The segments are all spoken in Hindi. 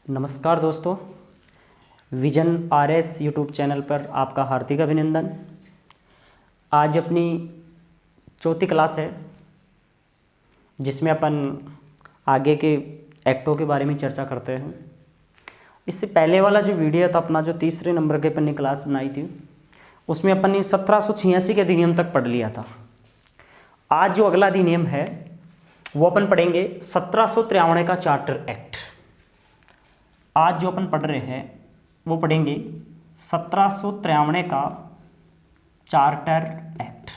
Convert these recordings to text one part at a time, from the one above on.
नमस्कार दोस्तों, विजन आरएस यूट्यूब चैनल पर आपका हार्दिक अभिनंदन। आज अपनी चौथी क्लास है जिसमें अपन आगे के एक्टों के बारे में चर्चा करते हैं। इससे पहले वाला जो वीडियो था अपना, जो तीसरे नंबर के अपन ने क्लास बनाई थी, उसमें अपन ने 1786 के अधिनियम तक पढ़ लिया था। आज जो अगला अधिनियम है वो अपन पढ़ेंगे 1753 का चार्टर एक्ट। आज जो अपन पढ़ रहे हैं वो पढ़ेंगे 1753 का चार्टर एक्ट।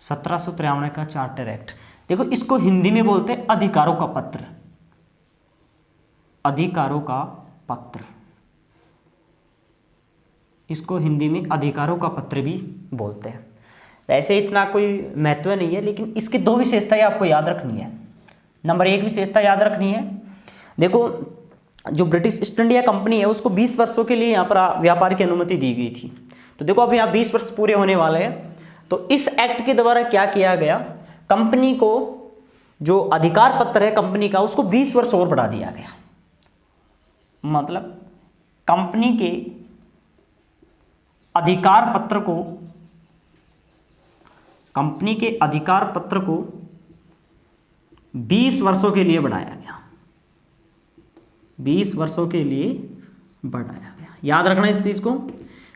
का चार्टर एक्ट, देखो इसको हिंदी में बोलते हैं अधिकारों का पत्र। अधिकारों का पत्र, इसको हिंदी में अधिकारों का पत्र भी बोलते हैं। वैसे इतना कोई महत्व नहीं है, लेकिन इसकी दो विशेषताएं आपको याद रखनी है। नंबर एक विशेषता याद रखनी है, देखो जो ब्रिटिश ईस्ट इंडिया कंपनी है उसको 20 वर्षों के लिए यहाँ पर व्यापार की अनुमति दी गई थी। तो देखो अब यहाँ 20 वर्ष पूरे होने वाले हैं। तो इस एक्ट के द्वारा क्या किया गया, कंपनी को जो अधिकार पत्र है कंपनी का उसको 20 वर्ष और बढ़ा दिया गया। मतलब कंपनी के अधिकार पत्र को, कंपनी के अधिकार पत्र को 20 वर्षों के लिए बढ़ाया गया। 20 वर्षों के लिए बढ़ाया गया। याद रखना इस चीज को।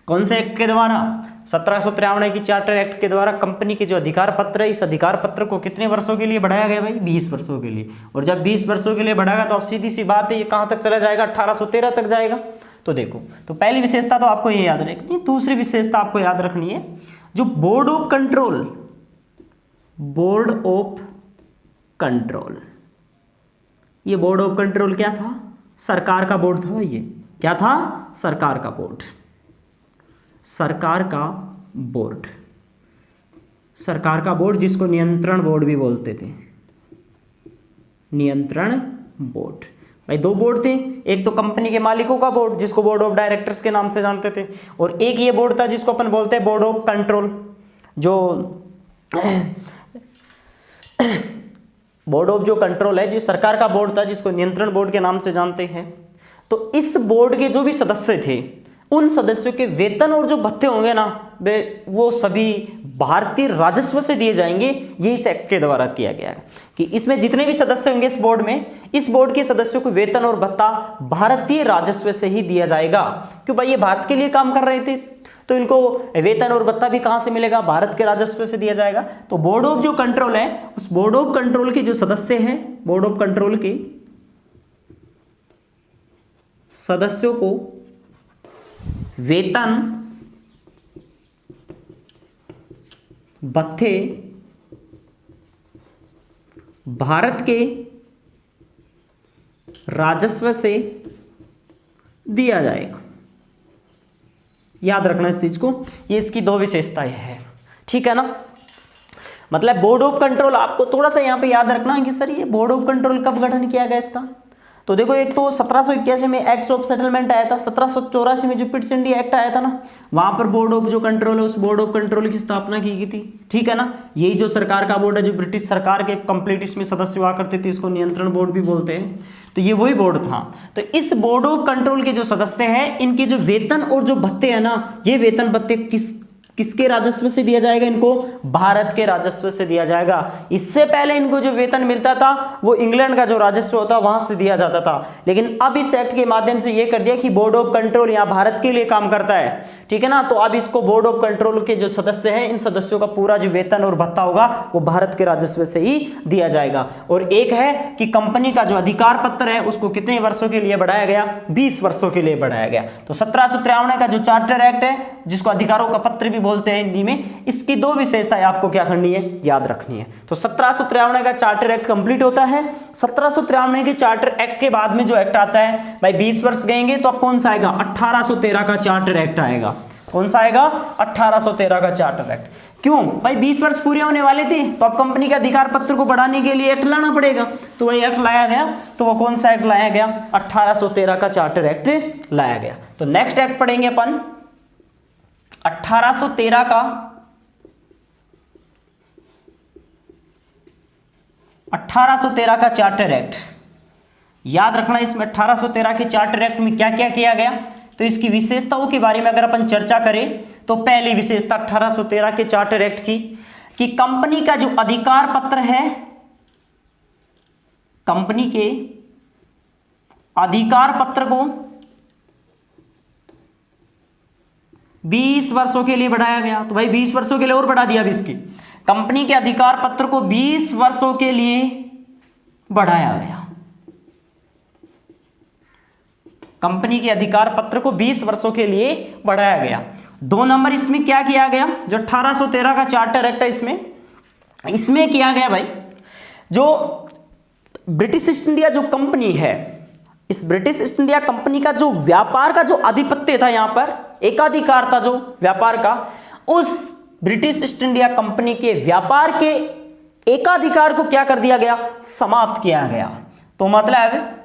कौन से एक्ट के द्वारा? 1753 की चार्टर एक्ट के द्वारा कंपनी के जो अधिकार पत्र है, इस अधिकार पत्र को कितने वर्षों के लिए बढ़ाया गया भाई? 20 वर्षों के लिए। और जब 20 वर्षों के लिए बढ़ाएगा तो अब सीधी सी बात है, ये कहां तक चला जाएगा? 1813 तक जाएगा। तो देखो, तो पहली विशेषता तो आपको ये याद रखनी है। दूसरी विशेषता आपको याद रखनी है, जो board of control, board of control, ये बोर्ड ऑफ कंट्रोल क्या था? सरकार का बोर्ड था भाई। ये क्या था? सरकार का बोर्ड। सरकार का बोर्ड, सरकार का बोर्ड जिसको नियंत्रण बोर्ड भी बोलते थे। नियंत्रण बोर्ड भाई, दो बोर्ड थे। एक तो कंपनी के मालिकों का बोर्ड जिसको बोर्ड ऑफ डायरेक्टर्स के नाम से जानते थे, और एक ये बोर्ड था जिसको अपन बोलते हैं बोर्ड ऑफ कंट्रोल। जो बोर्ड ऑफ जो कंट्रोल है, जो सरकार का बोर्ड था जिसको नियंत्रण बोर्ड के नाम से जानते हैं। तो इस बोर्ड के जो भी सदस्य थे, उन सदस्यों के वेतन और जो भत्ते होंगे ना, वो सभी भारतीय राजस्व से दिए जाएंगे। ये इस एक्ट के द्वारा किया गया है कि इसमें जितने भी सदस्य होंगे इस बोर्ड में, इस बोर्ड के सदस्यों को वेतन और भत्ता भारतीय राजस्व से ही दिया जाएगा। क्यों भाई? ये भारत के लिए काम कर रहे थे, तो इनको वेतन और भत्ता भी कहां से मिलेगा? भारत के राजस्व से दिया जाएगा। तो बोर्ड ऑफ जो कंट्रोल है, उस बोर्ड ऑफ कंट्रोल के जो सदस्य हैं, बोर्ड ऑफ कंट्रोल के सदस्यों को वेतन, भत्ते भारत के राजस्व से दिया जाएगा। याद रखना इस चीज को। ये इसकी दो विशेषताएं हैं, ठीक है ना। मतलब बोर्ड ऑफ कंट्रोल आपको थोड़ा सा यहां पे याद रखना है कि सर ये बोर्ड ऑफ कंट्रोल कब गठन किया गया इसका। तो देखो, एक तो 1781 में एक्ट ऑफ सेटलमेंट आया था, 1784 में जो पिट्स इंडिया एक्ट आया था ना, वहां पर बोर्ड ऑफ जो कंट्रोल है, उस बोर्ड ऑफ कंट्रोल की स्थापना की गई थी, ठीक है ना। यही जो सरकार का बोर्ड है, जो ब्रिटिश सरकार के कंप्लीट इसमें सदस्य हुआ करते थे, इसको नियंत्रण बोर्ड भी बोलते हैं। तो ये वही बोर्ड था। तो इस बोर्ड ऑफ कंट्रोल के जो सदस्य हैं, इनके जो वेतन और जो भत्ते हैं ना, ये वेतन भत्ते किसके राजस्व से दिया जाएगा? इनको भारत के राजस्व से दिया जाएगा। इससे पहले इनको जो वेतन मिलता था वो इंग्लैंड का जो राजस्व होता वहां से दिया जाता था, लेकिन अब इस एक्ट के माध्यम से ये कर दिया कि बोर्ड ऑफ कंट्रोल यहां भारत के लिए काम करता है, ठीक है ना। तो अब इसको बोर्ड ऑफ कंट्रोल के जो सदस्य हैं, इन सदस्यों का पूरा जो वेतन और भत्ता होगा वो भारत के राजस्व से ही दिया जाएगा। और एक है कि कंपनी का जो अधिकार पत्र है उसको कितने वर्षों के लिए बढ़ाया गया? 20 वर्षों के लिए बढ़ाया गया। तो 1753 का जो चार्टर एक्ट है, जिसको अधिकारों का पत्र भी बोलते हैं हिंदी में, इसकी दो विशेषताएं आपको क्या करनी है? याद रखनी है। तो 1753 का चार्टर एक्ट कंप्लीट होता है। 1753 के चार्टर एक्ट के बाद में जो एक्ट आता है भाई, 20 वर्ष गएंगे तो अब कौन सा आएगा? 1813 का चार्टर एक्ट आएगा। कौन सा आएगा? 1813 का चार्टर एक्ट। क्यों भाई? 20 वर्ष पूरे होने वाले थे, तो अब कंपनी के अधिकार पत्र को बढ़ाने के लिए एक्ट लाना पड़ेगा। तो वही एक्ट लाया गया। तो वो कौन सा एक्ट लाया गया? 1813 का चार्टर एक्ट लाया गया। तो नेक्स्ट एक्ट पढ़ेंगे अपन 1813 का 1813 का चार्टर एक्ट, याद रखना इसमें 1813 के चार्टर एक्ट में क्या क्या किया गया। तो इसकी विशेषताओं के बारे में अगर अपन चर्चा करें तो पहली विशेषता 1813 के चार्टर एक्ट की कि कंपनी का जो अधिकार पत्र है, कंपनी के अधिकार पत्र को 20 वर्षों के लिए बढ़ाया गया। तो भाई 20 वर्षों के लिए और बढ़ा दिया। अब इसकी कंपनी के अधिकार पत्र को 20 वर्षों के लिए बढ़ाया गया। कंपनी के अधिकार पत्र को 20 वर्षों के लिए बढ़ाया गया। 2 नंबर इसमें क्या किया गया, जो 1813 का चार्टर एक्ट है इसमें किया गया भाई, जो ब्रिटिश ईस्ट इंडिया जो कंपनी है, इस ब्रिटिश ईस्ट इंडिया कंपनी का जो व्यापार का जो आधिपत्य था, यहां पर एकाधिकार था जो व्यापार का, उस ब्रिटिश ईस्ट इंडिया कंपनी के व्यापार के एकाधिकार को क्या कर दिया गया, समाप्त किया गया। तो मतलब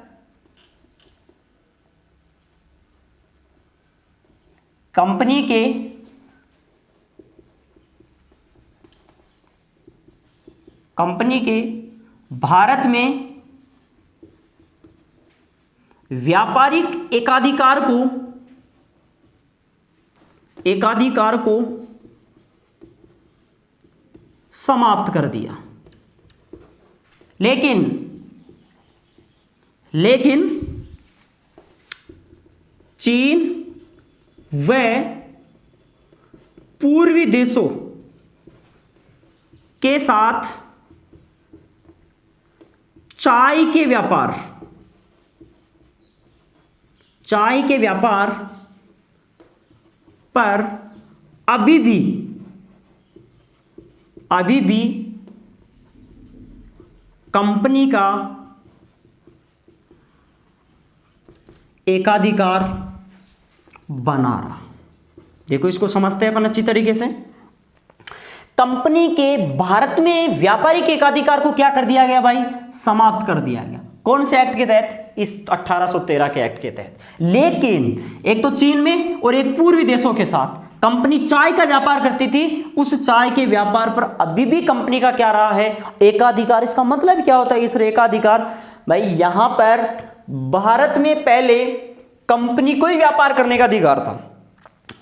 कंपनी के भारत में व्यापारिक एकाधिकार को समाप्त कर दिया। लेकिन चीन व पूर्वी देशों के साथ चाय के व्यापार पर अभी भी कंपनी का एकाधिकार बना रहा। देखो इसको समझते हैं अपन अच्छी तरीके से। कंपनी के भारत में व्यापारिक एकाधिकार को क्या कर दिया गया भाई, समाप्त कर दिया गया। कौन से एक्ट के तहत, इस 1813 के एक्ट के तहत। लेकिन एक तो चीन में और एक पूर्वी देशों के साथ कंपनी चाय का व्यापार करती थी, उस चाय के व्यापार पर अभी भी कंपनी का क्या रहा है, एकाधिकार। इसका मतलब क्या होता है इस एकाधिकार भाई, यहां पर भारत में पहले कंपनी को ही व्यापार करने का अधिकार था,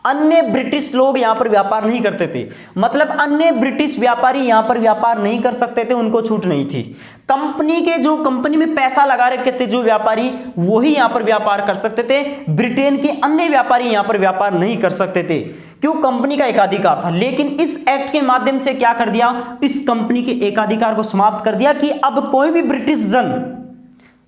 अन्य ब्रिटिश लोग यहां पर व्यापार नहीं करते थे। मतलब अन्य ब्रिटिश व्यापारी यहां पर व्यापार नहीं कर सकते थे, उनको छूट नहीं थी। कंपनी में पैसा लगा रखे थे जो व्यापारी, वही यहां पर व्यापार कर सकते थे। ब्रिटेन के अन्य व्यापारी यहां पर व्यापार नहीं कर सकते थे, क्यों, कंपनी का एकाधिकार था। लेकिन इस एक्ट के माध्यम से क्या कर दिया, इस कंपनी के एकाधिकार को समाप्त कर दिया कि अब कोई भी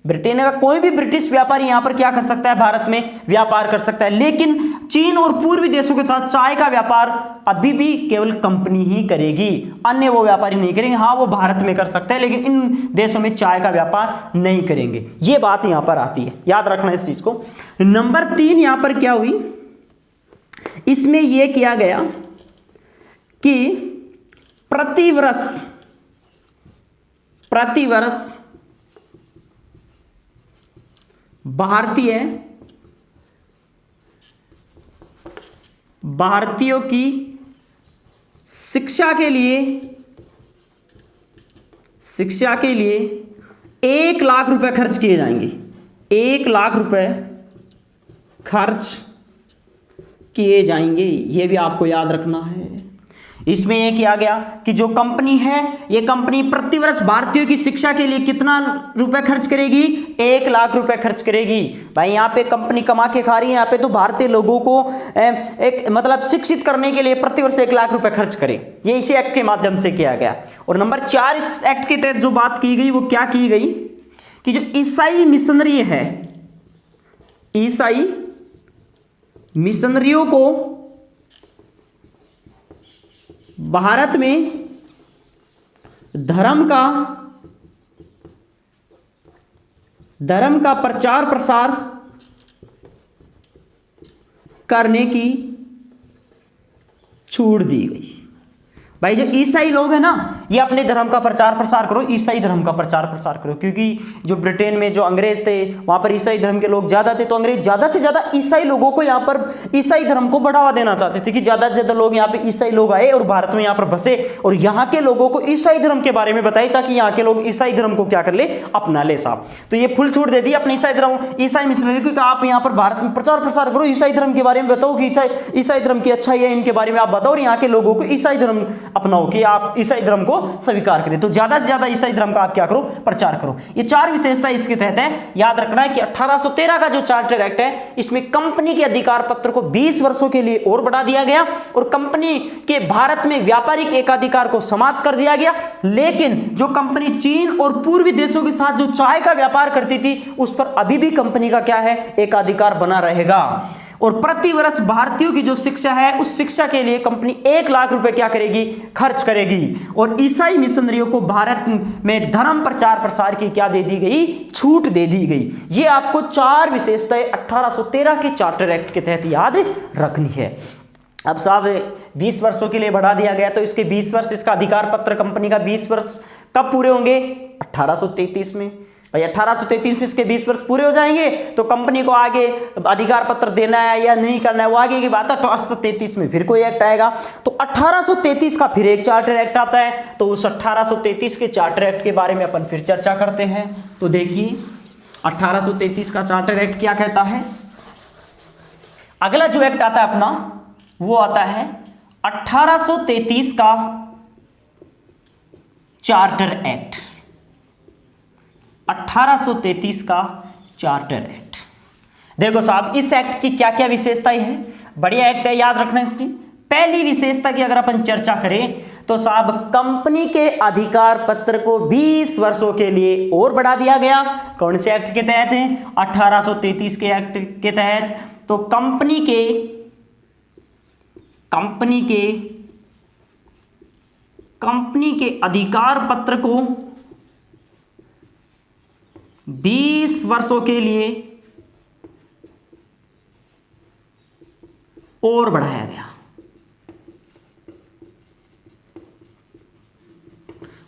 ब्रिटेन का कोई भी ब्रिटिश व्यापारी यहां पर क्या कर सकता है, भारत में व्यापार कर सकता है। लेकिन चीन और पूर्वी देशों के साथ चाय का व्यापार अभी भी केवल कंपनी ही करेगी, अन्य वो व्यापारी नहीं करेंगे। हाँ, वो भारत में कर सकते हैं, लेकिन इन देशों में चाय का व्यापार नहीं करेंगे। ये बात यहां पर आती है, याद रखना इस चीज को। नंबर 3 यहां पर क्या हुई, इसमें यह किया गया कि प्रतिवर्ष भारतीयों की शिक्षा के लिए 1 लाख रुपए खर्च किए जाएंगे। 1 लाख रुपए खर्च किए जाएंगे, ये भी आपको याद रखना है। इसमें यह किया गया कि जो कंपनी है, ये कंपनी प्रतिवर्ष भारतीयों की शिक्षा के लिए कितना रुपए खर्च करेगी, 1 लाख रुपए खर्च करेगी। भाई यहाँ पे कंपनी कमा के खा रही है, यहाँ पे तो भारतीय लोगों को एक मतलब शिक्षित करने के लिए प्रतिवर्ष 1 लाख रुपए खर्च करे। ये इसी एक्ट के माध्यम से किया गया। और नंबर 4 इस एक्ट के तहत जो बात की गई वो क्या की गई कि जो ईसाई मिशनरी है, ईसाई मिशनरियों को भारत में धर्म का प्रचार प्रसार करने की छूट दी गई। भाई जो ईसाई लोग हैं ना, ये अपने धर्म का प्रचार प्रसार करो, ईसाई धर्म का प्रचार प्रसार करो, क्योंकि जो ब्रिटेन में जो अंग्रेज थे वहां पर ईसाई धर्म के लोग ज्यादा थे, तो अंग्रेज ज्यादा से ज्यादा ईसाई लोगों को यहाँ पर ईसाई धर्म को बढ़ावा देना चाहते थे कि ज्यादा से ज्यादा लोग यहाँ पे ईसाई लोग आए और भारत में यहाँ पर बसे और यहाँ के लोगों को ईसाई धर्म के बारे में बताए, ताकि यहाँ के लोग ईसाई धर्म को क्या कर ले, अपना ले साहब। तो ये फुल छूट दे दी अपने ईसाई धर्म, ईसाई मिशनरी को, आप यहाँ पर भारत में प्रचार प्रसार करो, ईसाई धर्म के बारे में बताओ कि ईसाई धर्म की अच्छाई है, इनके बारे में आप बताओ और यहाँ के लोगों को ईसाई धर्म अपनाओ कि आप ईसाई धर्म को स्वीकार करें। तो ज्यादा से ज्यादा ईसाई धर्म का आप क्या करो, प्रचार करो। ये 4 विशेषता इसके तहत है। याद रखना है कि 1813 का जो चार्टर एक्ट है, इसमें कंपनी के अधिकार पत्र को 20 वर्षों के लिए और बढ़ा दिया गया और कंपनी के भारत में व्यापारिक एकाधिकार को समाप्त कर दिया गया। लेकिन जो कंपनी चीन और पूर्वी देशों के साथ जो चाय का व्यापार करती थी, उस पर अभी भी कंपनी का क्या है, एकाधिकार बना रहेगा। और प्रति वर्ष भारतीयों की जो शिक्षा है, उस शिक्षा के लिए कंपनी 1 लाख रुपए क्या करेगी, खर्च करेगी। और ईसाई मिशनरियों को भारत में धर्म प्रचार प्रसार की क्या दे दी गई, छूट दे दी गई। ये आपको 4 विशेषताएं 1813 के चार्टर एक्ट के तहत याद रखनी है। अब साहब 20 वर्षों के लिए बढ़ा दिया गया, तो इसके 20 वर्ष, इसका अधिकार पत्र कंपनी का 20 वर्ष कब पूरे होंगे, 1833 में। भाई 1833 में इसके 20 वर्ष पूरे हो जाएंगे तो कंपनी को आगे अधिकार पत्र देना है या नहीं करना है, वो आगे की बात है। 1833 में फिर कोई एक्ट आएगा, तो 1833 का फिर एक चार्टर एक्ट आता है। तो उस 1833 के चार्टर एक्ट के बारे में अपन फिर चर्चा करते हैं। तो देखिए 1833 का चार्टर एक्ट क्या कहता है। अगला जो एक्ट आता है अपना, वो आता है 1833 का चार्टर एक्ट। 1833 का चार्टर एक्ट। देखो साहब, इस एक्ट की क्या क्या विशेषताएं हैं, बढ़िया एक्ट है, याद रखना इसकी। पहली विशेषता की अगर अपन चर्चा करें तो साहब, कंपनी के अधिकार पत्र को 20 वर्षों के लिए और बढ़ा दिया गया। कौन से एक्ट के तहत है, 1833 के एक्ट के तहत। तो कंपनी के अधिकार पत्र को 20 वर्षों के लिए और बढ़ाया गया।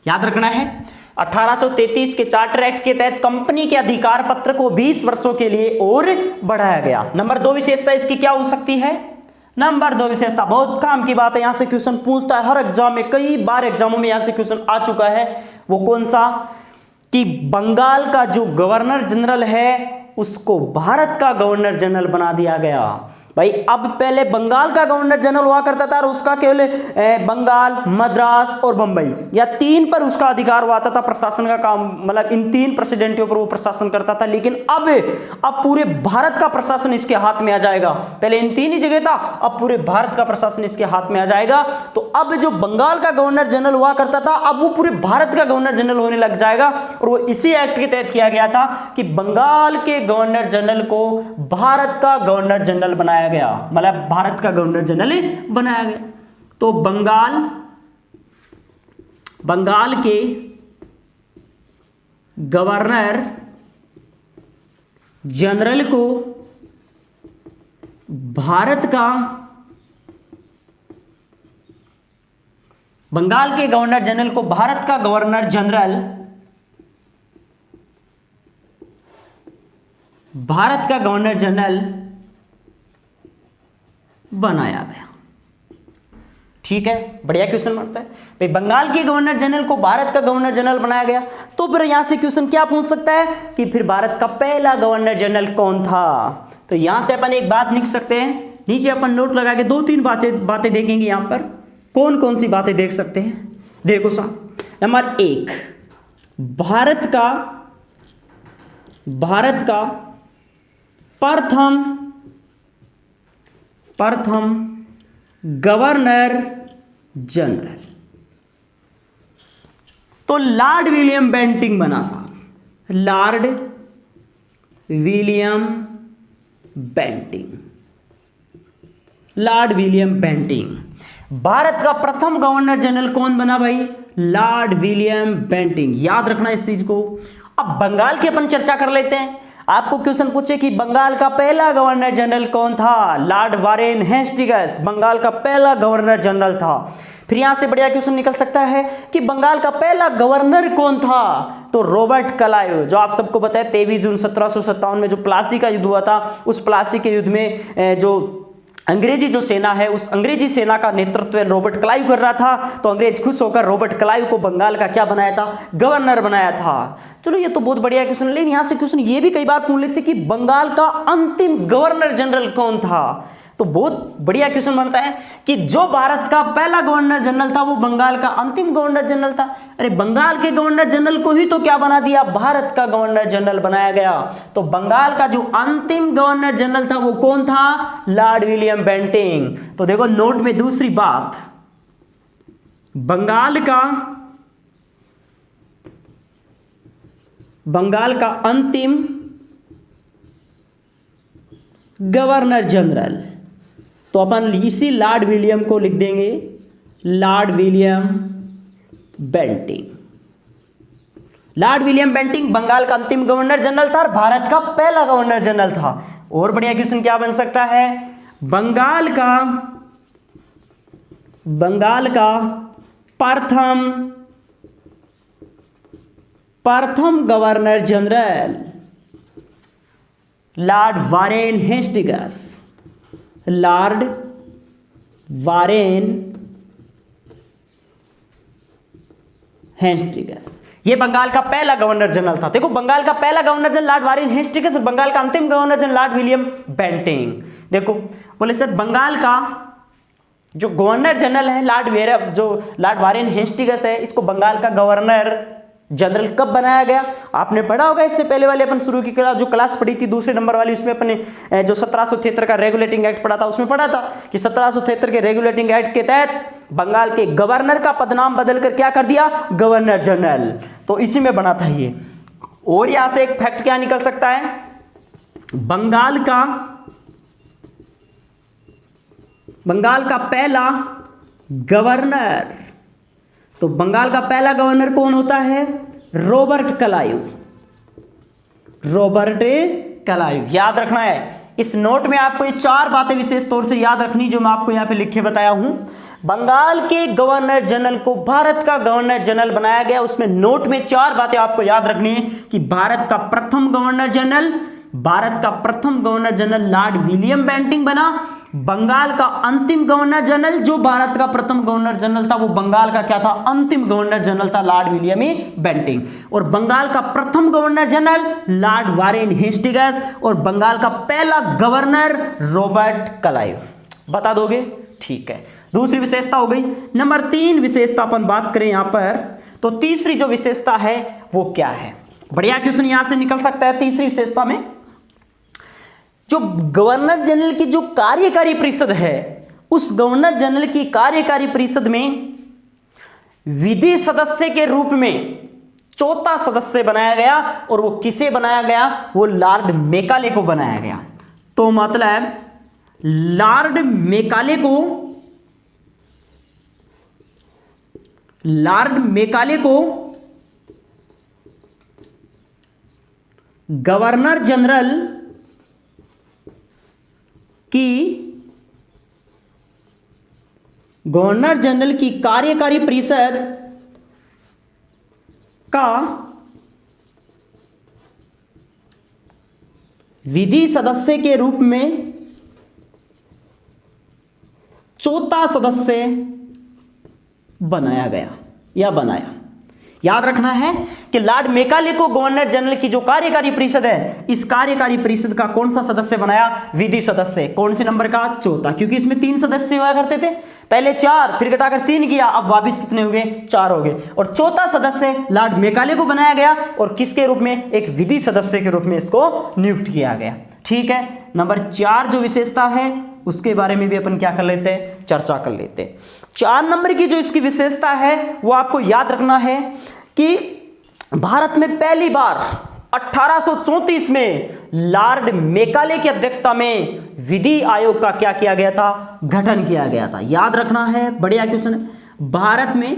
याद रखना है, 1833 के चार्टर एक्ट के तहत कंपनी के अधिकार पत्र को 20 वर्षों के लिए और बढ़ाया गया। नंबर 2 विशेषता इसकी क्या हो सकती है। नंबर 2 विशेषता बहुत काम की बात है, यहां से क्वेश्चन पूछता है हर एग्जाम में, कई बार एग्जामों में यहां से क्वेश्चन आ चुका है। वो कौन सा, कि बंगाल का जो गवर्नर जनरल है उसको भारत का गवर्नर जनरल बना दिया गया। भाई अब पहले बंगाल का गवर्नर जनरल हुआ करता था और उसका केवल बंगाल, मद्रास और बंबई या 3 पर उसका अधिकार हुआ था प्रशासन का काम, मतलब इन 3 प्रेसिडेंटियों पर वो प्रशासन करता था। लेकिन अब पूरे भारत का प्रशासन इसके हाथ में आ जाएगा। पहले इन 3 ही जगह था, अब पूरे भारत का प्रशासन इसके हाथ में आ जाएगा। तो अब जो बंगाल का गवर्नर जनरल हुआ करता था, अब वो पूरे भारत का गवर्नर जनरल होने लग जाएगा। और वो इसी एक्ट के तहत किया गया था कि बंगाल के गवर्नर जनरल को भारत का गवर्नर जनरल बनाया गया, मतलब भारत का गवर्नर जनरल बनाया गया। तो बंगाल के गवर्नर जनरल को भारत का, बंगाल के गवर्नर जनरल को भारत का गवर्नर जनरल, भारत का गवर्नर जनरल बनाया गया। ठीक है, बढ़िया क्वेश्चन बनता है भाई, बंगाल के गवर्नर जनरल को भारत का गवर्नर जनरल बनाया गया। तो फिर यहां से क्वेश्चन क्या पूछ सकता है कि फिर भारत का पहला गवर्नर जनरल कौन था। तो यहां से अपन एक बात लिख सकते हैं, नीचे अपन नोट लगा के 2-3 बातें देखेंगे। यहां पर कौन कौन सी बातें देख सकते हैं, देखो साहब। नंबर 1, भारत का प्रथम गवर्नर जनरल तो लॉर्ड विलियम बेंटिंक बना साहब, लॉर्ड विलियम बेंटिंक। भारत का प्रथम गवर्नर जनरल कौन बना भाई, लॉर्ड विलियम बेंटिंक। याद रखना इस चीज को। अब बंगाल की अपन चर्चा कर लेते हैं। आपको क्वेश्चन पूछे कि बंगाल का पहला गवर्नर जनरल कौन था, लॉर्ड वारेन हेस्टिंग्स बंगाल का पहला गवर्नर जनरल था। फिर यहां से बढ़िया क्वेश्चन निकल सकता है कि बंगाल का पहला गवर्नर कौन था, तो रॉबर्ट क्लाइव, जो आप सबको पता है 23 जून 1757 में जो प्लासी का युद्ध हुआ था, उस प्लासी के युद्ध में जो अंग्रेजी जो सेना है, उस अंग्रेजी सेना का नेतृत्व रॉबर्ट क्लाइव कर रहा था। तो अंग्रेज खुश होकर रॉबर्ट क्लाइव को बंगाल का क्या बनाया था, गवर्नर बनाया था। चलो ये तो बहुत बढ़िया क्वेश्चन, लेकिन यहां से क्वेश्चन ये भी कई बार पूछ लेते कि बंगाल का अंतिम गवर्नर जनरल कौन था। तो बहुत बढ़िया क्वेश्चन बनता है कि जो भारत का पहला गवर्नर जनरल था वो बंगाल का अंतिम गवर्नर जनरल था। अरे बंगाल के गवर्नर जनरल को ही तो क्या बना दिया, भारत का गवर्नर जनरल बनाया गया। तो बंगाल का जो अंतिम गवर्नर जनरल था वो कौन था, लॉर्ड विलियम बेंटिंग। तो देखो नोट में दूसरी बात, बंगाल का अंतिम गवर्नर जनरल, तो अपन इसी लॉर्ड विलियम को लिख देंगे Lord William Bentinck. Lord William Bentinck Bengal का अंतिम गवर्नर जनरल था और भारत का पहला गवर्नर जनरल था। और बढ़िया क्वेश्चन क्या बन सकता है, बंगाल का प्रथम governor general Lord Warren Hastings, Lord Warren Hastings, ये बंगाल का पहला गवर्नर जनरल था। देखो बंगाल का पहला governor general Lord Warren Hastings, Bengal का अंतिम governor general Lord William Bentinck. देखो बोले सर बंगाल का जो गवर्नर जनरल है लॉर्ड वारेन हेस्टिंग्स है, इसको बंगाल का गवर्नर जनरल कब बनाया गया, आपने पढ़ा होगा। इससे पहले वाले अपन शुरू की जो क्लास पढ़ी थी दूसरे नंबर वाली, उसमें अपने जो 1773 का रेगुलेटिंग एक्ट पढ़ा था, उसमें पढ़ा था कि 1773 के रेगुलेटिंग एक्ट के तहत बंगाल के गवर्नर का पदनाम बदलकर क्या कर दिया, गवर्नर जनरल। तो इसी में बना था ये। और यहां से एक फैक्ट क्या निकल सकता है, बंगाल का पहला गवर्नर, तो बंगाल का पहला गवर्नर कौन होता है, रॉबर्ट क्लाइव। याद रखना है, इस नोट में आपको ये 4 बातें विशेष तौर से याद रखनी जो मैं आपको यहां पे लिख के बताया हूं। बंगाल के गवर्नर जनरल को भारत का गवर्नर जनरल बनाया गया, उसमें नोट में 4 बातें आपको याद रखनी है कि भारत का प्रथम governor general Lord William Bentinck बना, बंगाल का अंतिम गवर्नर जनरल जो भारत का प्रथम गवर्नर जनरल था वो बंगाल का क्या था, अंतिम गवर्नर जनरल था लॉर्ड विलियम बेंटिंग, और बंगाल का प्रथम governor general Lord Warren Hastings, और बंगाल का पहला गवर्नर रॉबर्ट क्लाइव। बता दोगे, ठीक है। दूसरी विशेषता हो गई। नंबर 3 विशेषता अपन बात करें यहां पर, तो तीसरी जो विशेषता है वो क्या है, बढ़िया क्वेश्चन यहां से निकल सकता है। तीसरी विशेषता में जो गवर्नर जनरल की जो कार्यकारी परिषद है, उस गवर्नर जनरल की कार्यकारी परिषद में विधि सदस्य के रूप में 4था सदस्य बनाया गया, और वो किसे बनाया गया, वो लॉर्ड मेकाले को बनाया गया। तो मतलब लॉर्ड मेकाले को गवर्नर जनरल की कार्यकारी परिषद का विधि सदस्य के रूप में 4था सदस्य बनाया गया या बनाया। याद रखना है कि लॉर्ड मेकाले को गवर्नर जनरल की जो कार्यकारी परिषद है, इस कार्यकारी परिषद का कौन सा सदस्य बनाया, विधि सदस्य। कौन से नंबर का, 4था, क्योंकि इसमें 3 सदस्य हुआ करते थे, पहले 4 फिर घटाकर 3 किया, अब वापिस कितने हो गए, 4 हो गए, और 4था सदस्य लॉर्ड मेकाले को बनाया गया, और किसके रूप में, एक विधि सदस्य के रूप में इसको नियुक्त किया गया। ठीक है। नंबर 4 जो विशेषता है उसके बारे में भी अपन क्या कर लेते हैं, चर्चा कर लेते हैं। 4 नंबर की जो इसकी विशेषता है वो आपको याद रखना है कि भारत में पहली बार 1834 में लॉर्ड मेकाले की अध्यक्षता में विधि आयोग का क्या किया गया था, गठन किया गया था। याद रखना है, बढ़िया क्वेश्चन है। भारत में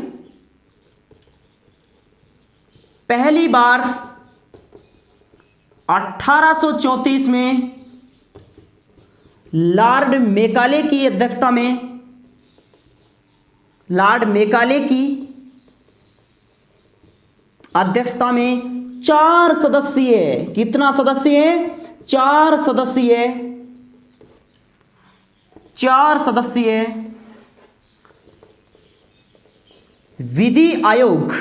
पहली बार 1834 में लॉर्ड मेकाले की अध्यक्षता में, लॉर्ड मेकाले की अध्यक्षता में 4 सदस्यीय, कितना सदस्य है? 4 सदस्यीय, 4 सदस्यीय विधि आयोग,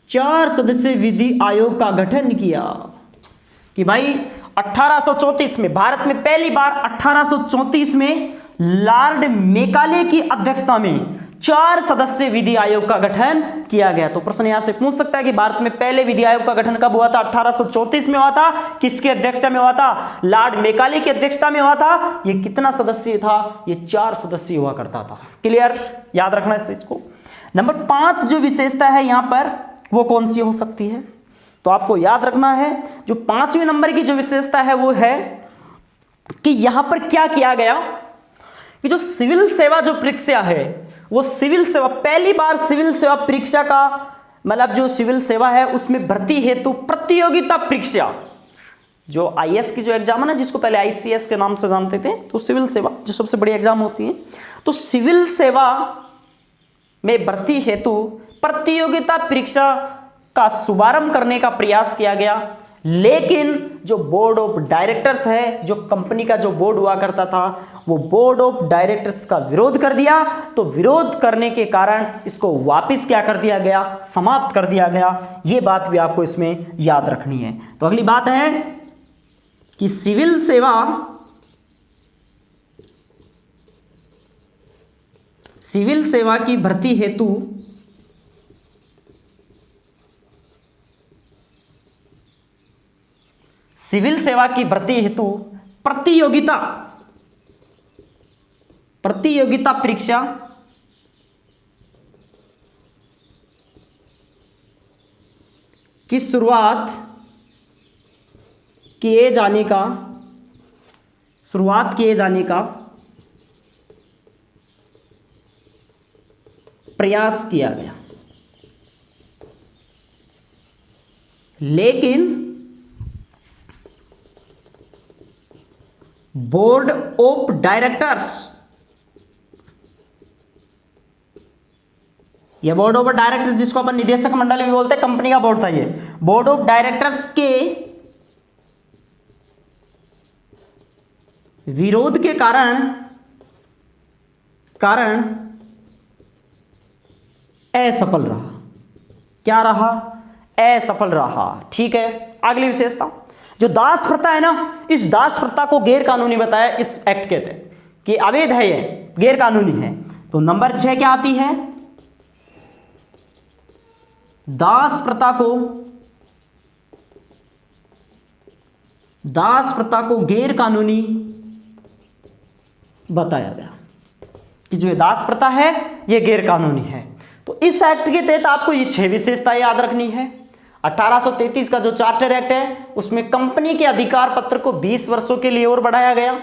4 सदस्यीय विधि आयोग का गठन किया। कि भाई 1834 में, भारत में पहली बार 1834 में लॉर्ड मेकाले की अध्यक्षता में 4 सदस्यीय विधि आयोग का गठन किया गया। तो प्रश्न यहां से पूछ सकता है कि भारत में पहले विधि आयोग का गठन कब हुआ था? 1834 में हुआ था। किसकी अध्यक्षता में हुआ था? लॉर्ड मेकाले की अध्यक्षता में हुआ था। ये कितना सदस्यीय था? ये 4 सदस्यीय हुआ करता था। क्लियर? याद रखना इस चीज को। नंबर 5 जो विशेषता है यहां पर वो कौन सी हो सकती है? तो आपको याद रखना है जो 5वें नंबर की जो विशेषता है वो है कि यहां पर क्या किया गया कि जो सिविल सेवा जो परीक्षा है वो सिविल सेवा, पहली बार सिविल सेवा परीक्षा का मतलब जो सिविल सेवा है उसमें भर्ती हेतु प्रतियोगिता परीक्षा, जो आईएएस की जो एग्जाम है ना, जिसको पहले आईसीएस के नाम से जानते थे, तो सिविल सेवा जो सबसे बड़ी एग्जाम होती है, तो सिविल सेवा में भर्ती हेतु प्रतियोगिता परीक्षा का शुभारंभ करने का प्रयास किया गया। लेकिन जो बोर्ड ऑफ डायरेक्टर्स है, जो कंपनी का जो बोर्ड हुआ करता था, वो बोर्ड ऑफ डायरेक्टर्स का विरोध कर दिया। तो विरोध करने के कारण इसको वापस क्या कर दिया गया? समाप्त कर दिया गया। ये बात भी आपको इसमें याद रखनी है। तो अगली बात है कि सिविल सेवा की भर्ती हेतु सिविल सेवा की भर्ती हेतु प्रतियोगिता परीक्षा की शुरुआत किए जाने का प्रयास किया गया। लेकिन बोर्ड ऑफ डायरेक्टर्स, ये बोर्ड ऑफ डायरेक्टर्स जिसको अपन निदेशक मंडल भी बोलते हैं, कंपनी का बोर्ड था ये, बोर्ड ऑफ डायरेक्टर्स के विरोध के कारण असफल रहा। क्या रहा? असफल रहा। ठीक है। अगली विशेषता जो दास प्रथा है ना, इस दास प्रथा को गैर कानूनी बताया इस एक्ट के तहत कि अवैध है, ये गैर कानूनी है। तो नंबर 6 क्या आती है? दास प्रथा को गैर कानूनी बताया गया कि जो ये दास प्रथा है ये गैर कानूनी है। तो इस एक्ट के तहत आपको ये 6 विशेषता याद रखनी है। 1833 का जो चार्टर एक्ट है उसमें कंपनी के अधिकार पत्र को 20 वर्षों के लिए और बढ़ाया गया।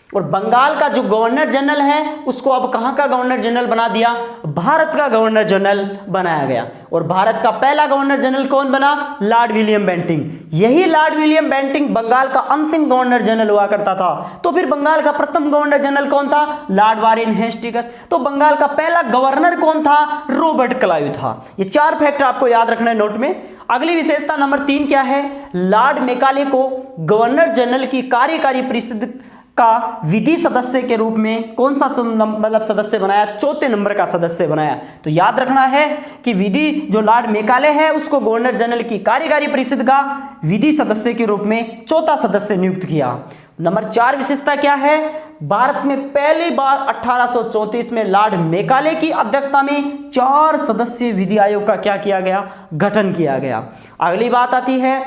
और बंगाल का जो गवर्नर जनरल है उसको अब कहां का गवर्नर जनरल बना दिया? भारत का गवर्नर जनरल बनाया गया। और भारत का पहला गवर्नर जनरल कौन बना? Lord William Bentinck. यही लॉर्ड विलियम बेंटिंग बंगाल का अंतिम गवर्नर जनरल हुआ करता था। तो फिर बंगाल का प्रथम गवर्नर जनरल कौन था? Lord Warren Hastings. तो बंगाल का पहला गवर्नर कौन था? रॉबर्ट क्लाइव था। ये 4 फैक्ट आपको याद रखना है नोट में। अगली विशेषता नंबर 3 क्या है? लॉर्ड मेकाले को गवर्नर जनरल की कार्यकारी परिषद का विधि सदस्य के रूप में कौन सा मतलब सदस्य बनाया? 4थे नंबर का सदस्य बनाया। तो याद रखना है कि विधि जो लॉर्ड मेकाले है उसको गवर्नर जनरल की कार्यकारी परिषद का विधि सदस्य के रूप में 4था सदस्य नियुक्त किया। नंबर 4 विशेषता क्या है? भारत में पहली बार 1834 में लॉर्ड मेकाले की अध्यक्षता में 4 सदस्यीय विधि आयोग का क्या किया गया? गठन किया गया। अगली बात आती है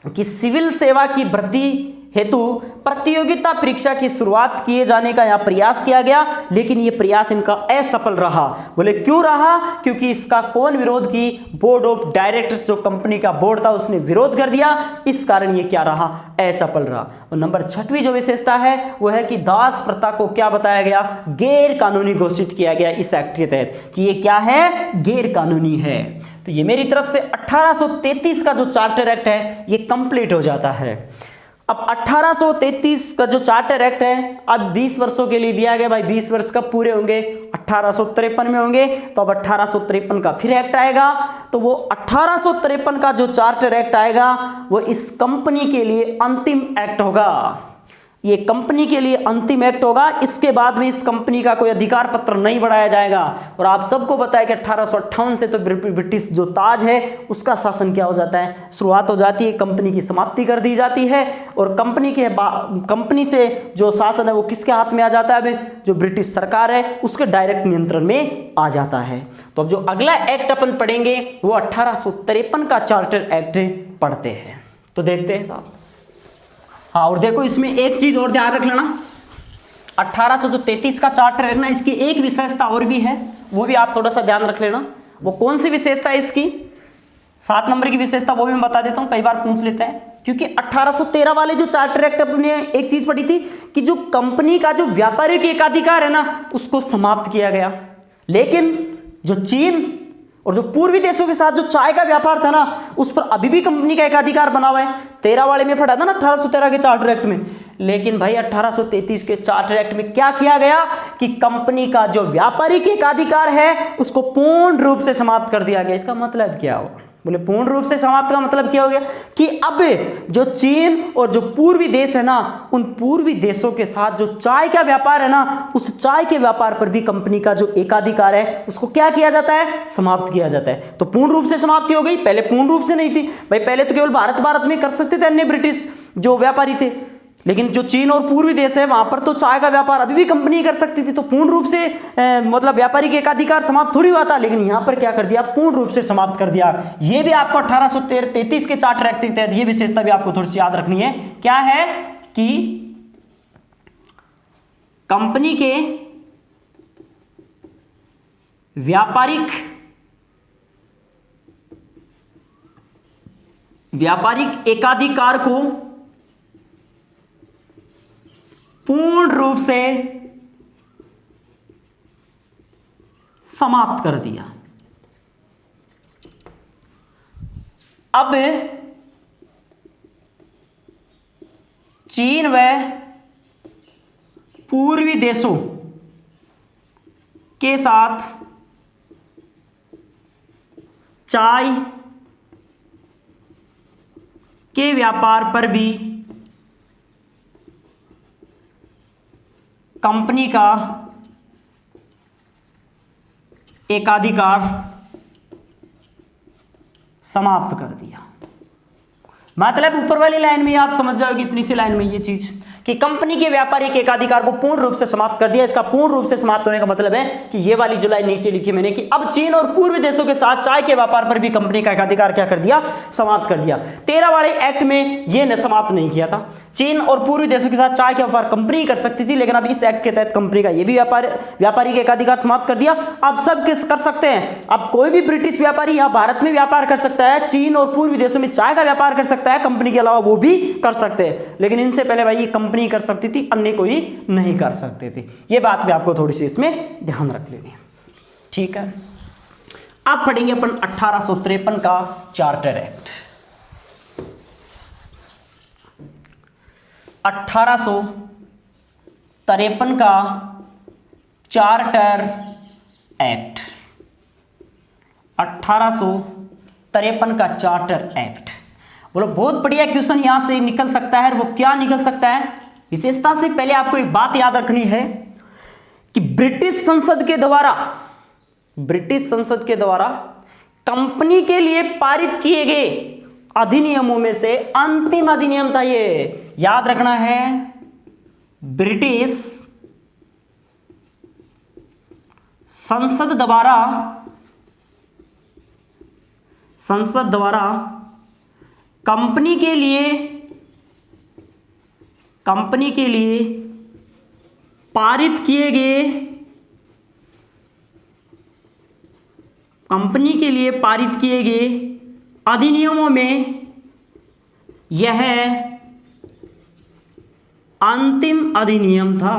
कि सिविल सेवा की भर्ती हेतु प्रतियोगिता परीक्षा की शुरुआत किए जाने का यहाँ प्रयास किया गया, लेकिन ये प्रयास इनका असफल रहा। बोले क्यों रहा? क्योंकि इसका कौन विरोध की? बोर्ड ऑफ डायरेक्टर्स जो कंपनी का बोर्ड था उसने विरोध कर दिया, इस कारण ये क्या रहा? असफल रहा। और नंबर 6वीं जो विशेषता है वो है कि दास प्रथा को क्या बताया गया? गैर कानूनी घोषित किया गया इस एक्ट के तहत कि ये क्या है? गैर कानूनी है। तो ये मेरी तरफ से 1833 का जो चार्टर एक्ट है ये कंप्लीट हो जाता है। अब 1833 का जो चार्टर एक्ट है अब 20 वर्षों के लिए दिया गया। भाई 20 वर्ष कब पूरे होंगे? 1853 में होंगे। तो अब 1853 का फिर एक्ट आएगा, तो वो 1853 का जो चार्टर एक्ट आएगा वो इस कंपनी के लिए अंतिम एक्ट होगा। ये कंपनी के लिए अंतिम एक्ट होगा। इसके बाद में इस कंपनी का कोई अधिकार पत्र नहीं बढ़ाया जाएगा। और आप सबको पता है कि 1858 से तो ब्रिटिश जो ताज है उसका शासन क्या हो जाता है? शुरुआत हो जाती है, कंपनी की समाप्ति कर दी जाती है और कंपनी से जो शासन है वो किसके हाथ में आ जाता है? अभी जो ब्रिटिश सरकार है उसके डायरेक्ट नियंत्रण में आ जाता है। तो अब जो अगला एक्ट अपन पढ़ेंगे वो 1853 का चार्टर एक्ट पढ़ते हैं। तो देखते हैं साहब। हाँ, और देखो इसमें एक चीज और ध्यान रख लेना, 1833 का चार्टर है ना, इसकी एक विशेषता और भी है, वो भी आप थोड़ा सा ध्यान रख लेना। वो कौन सी विशेषता है इसकी? 7 नंबर की विशेषता, वो भी मैं बता देता हूं, कई बार पूछ लेते हैं। क्योंकि 1813 वाले जो चार्टर एक्ट अपने एक चीज पढ़ी थी कि जो कंपनी का जो व्यापारिक एकाधिकार है ना उसको समाप्त किया गया, लेकिन जो चीन और जो पूर्वी देशों के साथ जो चाय का व्यापार था ना उस पर अभी भी कंपनी का एकाधिकार बना हुआ है। 13 वाले में पढ़ा था ना 1813 के चार्टर एक्ट में। लेकिन भाई 1833 के चार्टर एक्ट में क्या किया गया कि कंपनी का जो व्यापारिक एकाधिकार है उसको पूर्ण रूप से समाप्त कर दिया गया। इसका मतलब क्या हुआ? बोले पूर्ण रूप से समाप्त का मतलब क्या हो गया कि अब जो चीन और जो पूर्वी देश है ना उन पूर्वी देशों के साथ जो चाय का व्यापार है ना उस चाय के व्यापार पर भी कंपनी का जो एकाधिकार है उसको क्या किया जाता है? समाप्त किया जाता है। तो पूर्ण रूप से समाप्ति हो गई, पहले पूर्ण रूप से नहीं थी। भाई पहले तो केवल भारत में कर सकते थे अन्य ब्रिटिश जो व्यापारी थे, लेकिन जो चीन और पूर्वी देश है वहां पर तो चाय का व्यापार अभी भी कंपनी कर सकती थी। तो पूर्ण रूप से मतलब व्यापारिक एकाधिकार समाप्त थोड़ी हुआ था, लेकिन यहां पर क्या कर दिया? पूर्ण रूप से समाप्त कर दिया। ये भी आपको 1833 के चार्टर एक्ट के तहत ये विशेषता भी आपको थोड़ी सी याद रखनी है। क्या है कि कंपनी के व्यापारिक एकाधिकार को पूर्ण रूप से समाप्त कर दिया। अब चीन व पूर्वी देशों के साथ चाय के व्यापार पर भी कंपनी का एकाधिकार समाप्त कर दिया। मतलब ऊपर वाली लाइन में आप समझ जाओगे, इतनी सी लाइन में ये चीज कि कंपनी के व्यापारिक एकाधिकार को पूर्ण रूप से समाप्त कर दिया। इसका पूर्ण रूप से समाप्त होने का मतलब है कि ये वाली जो लाइन नीचे लिखी मैंने कि अब चीन और पूर्वी देशों के साथ चाय के व्यापार पर भी कंपनी का एकाधिकार क्या कर दिया? समाप्त कर दिया। 13 वाले एक्ट में ये न समाप्त नहीं किया था। चीन और पूर्वी देशों के साथ चाय के व्यापार कंपनी कर सकती थी, लेकिन अब इस एक्ट के तहत कंपनी का ये भी व्यापारिक एकाधिकार समाप्त कर दिया। अब सब किस कर सकते हैं? अब कोई भी ब्रिटिश व्यापारी यहाँ भारत में व्यापार कर सकता है, चीन और पूर्वी देशों में चाय का व्यापार कर सकता है, कंपनी के अलावा वो भी कर सकते हैं। लेकिन इनसे पहले भाई ये कंपनी कर सकती थी, अन्य कोई नहीं कर सकते थे। ये बात भी आपको थोड़ी सी इसमें ध्यान रख लेनी है। ठीक है, अब पढ़ेंगे अपन 1853 का चार्टर एक्ट। 1853 का चार्टर एक्ट, 1853 का चार्टर एक्ट। बोलो बहुत बढ़िया क्वेश्चन यहां से निकल सकता है। वो क्या निकल सकता है? विशेषता से पहले आपको एक बात याद रखनी है कि ब्रिटिश संसद के द्वारा कंपनी के लिए पारित किए गए अधिनियमों में से अंतिम अधिनियम था ये। याद रखना है, ब्रिटिश संसद द्वारा कंपनी के लिए पारित किए गए अधिनियमों में यह अंतिम अधिनियम था।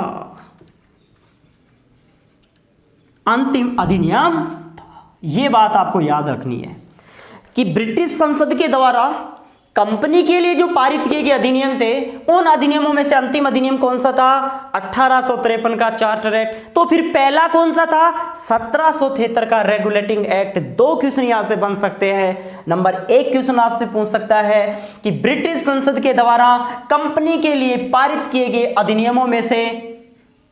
ये बात आपको याद रखनी है। कि ब्रिटिश संसद के द्वारा कंपनी के लिए जो पारित किए गए अधिनियम थे, उन अधिनियमों में से अंतिम अधिनियम कौन सा था? 1853 का चार्टर एक्ट। तो फिर पहला कौन सा था? 1773 का रेगुलेटिंग एक्ट। 2 क्वेश्चन यहां से बन सकते हैं। नंबर 1 क्वेश्चन आपसे पूछ सकता है कि ब्रिटिश संसद के द्वारा कंपनी के लिए पारित किए गए अधिनियमों में से